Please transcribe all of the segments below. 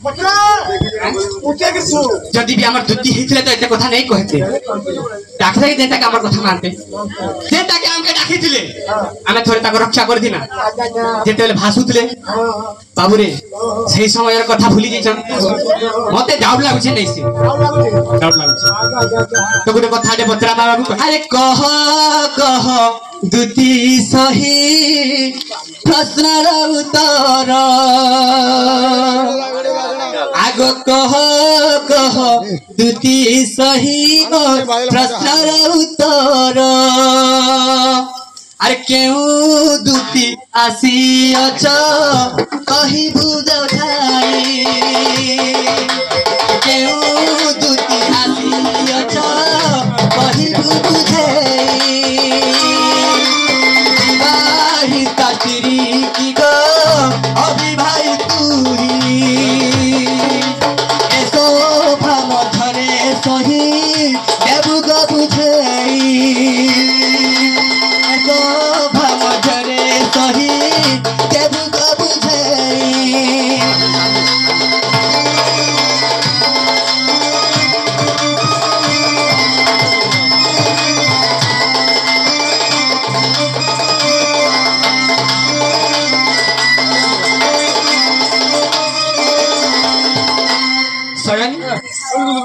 बचरा जदि भी आमर दुती हितले तो एते कथा नहीं कहते डाकरे जेटा के आमर कथा मानते जेटा के हमके डाकी थिले आमे थोड़े ताको रक्षा कर दिना जेतेले भासुतले बाबू रे सही समय कथा भूली जाइछन मते डाउट लागुछे नै से डाउट लागुछे तो गुटे कथा दे बचरा बाबू अरे कह कह दुती सही प्रश्नर उत्तर आग कह कह दुती सही प्रश्नर उत्तर अरे क्यों दुती आसी अच कही बुझ ठाई क्यों दुती आसी अच कही बुझ काटरी की गो अभी भाई तुरी ऐसो भाम धरे सही देबु गो बुझेई ऐसो भाम धरे सही देबु गो बुझेई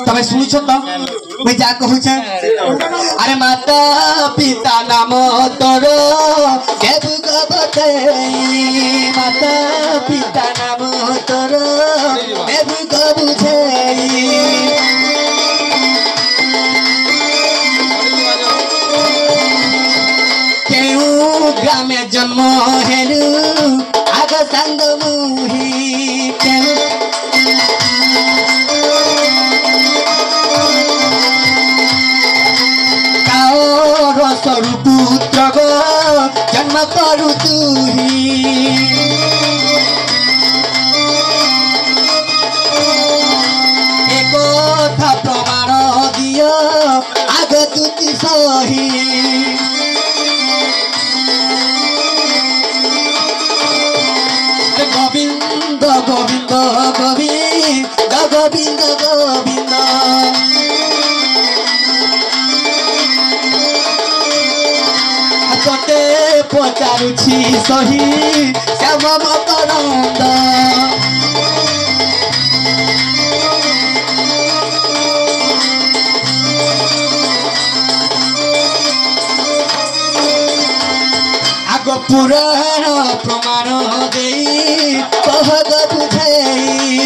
तमे सुनु छ त मैं जा कहू छ अरे माता पिता नाम तोर देव गबते माता पिता नाम तोर देव गबुझे केउ ग्रामे जन्म हेलु आग संग मुही पुत्र गो जन्म करू तुही एक प्रमाण दियो आग तुति सही गोविंद गोविंद गोविंद गोविंद गोविंद कते पचारुछि सही श्याम मकरंद आग पुराण प्रमाण देई कह गो बुझेई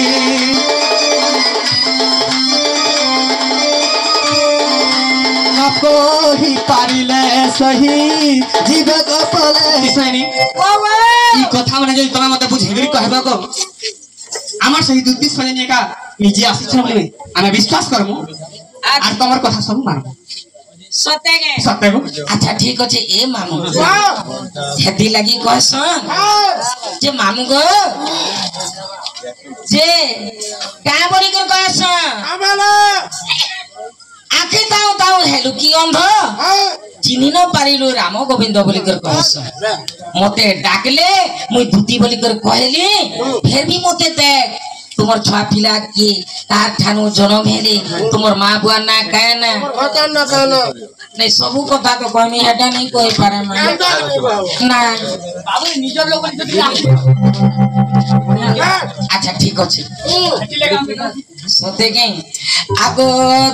कही पारिले सही जीव गपले किसनी ई कथा माने जे तमा मते बुझेगरी कहबा को आमार सही दुद्दी सजने का निजे आसी छले आमे विश्वास करमु आ तमर कथा सब मानबो सत्य गो अच्छा ठीक अछि ए मामू हेदी लागि कहसन जे मामू गो जे का बोली कर कहसन आमाला आखे ताऊ ताऊ हेलु की अंध चिनी न पारिलु राम गोविंद बोली कर कहस मते डाकले मुई धुती बोली कर कहली फिर भी मते देख तुमर छुआ पिला की तार ठानु जन्म हेली तुमर मां बुआ ना काहे ना नहीं सबु कथा तो कहमी हेटा नहीं कहि पारे ना बाबू निजर लोग अच्छा ठीक अछि सते के आगो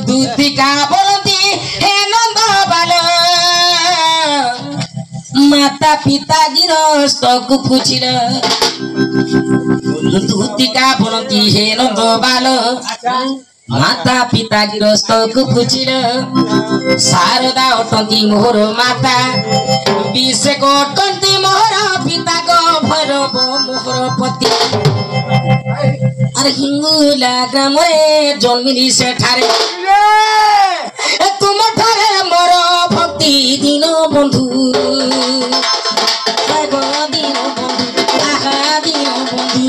दूती का बोलती हे नंद बाल माता पिता गिरस्त को पूछिल दूती का बोलती हे नंद बाल माता पिता गिरस्त को पूछिल शारदा अटंती मोहर माता विषे को अटंती मोहर पिता को भरब मोहर पति अरे हिंगुला ग्रामरे जन्मिली से ठारे तुम ठारे मोर भक्ति दिन बंधु दिन बंधु आहा दिन बंधु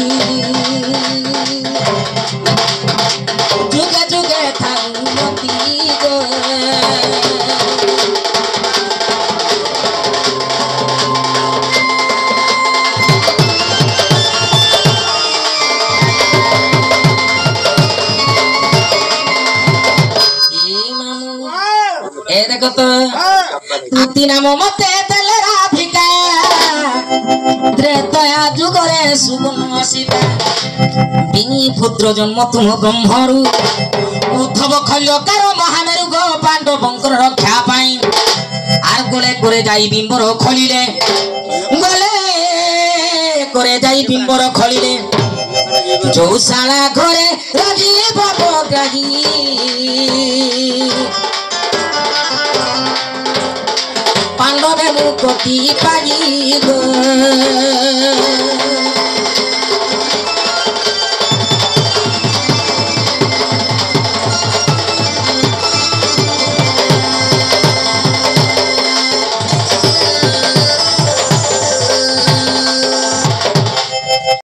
जुगे जुगे थामती गो देखो तो आती नाम मते देले राधिका त्रेतया जुगरे सुबर्ण सीता बिनी पुत्र जन्म तुम ब्रह्मरु उद्धव खल्यकार महामेरु गो पांडवंकर रक्षा पाई आर गोले करे जाई बिंबर खलिले गोले करे जाई बिंबर खलिले जो साला घरे राजीव बग्राही पांडवे मुक्ति पाई गो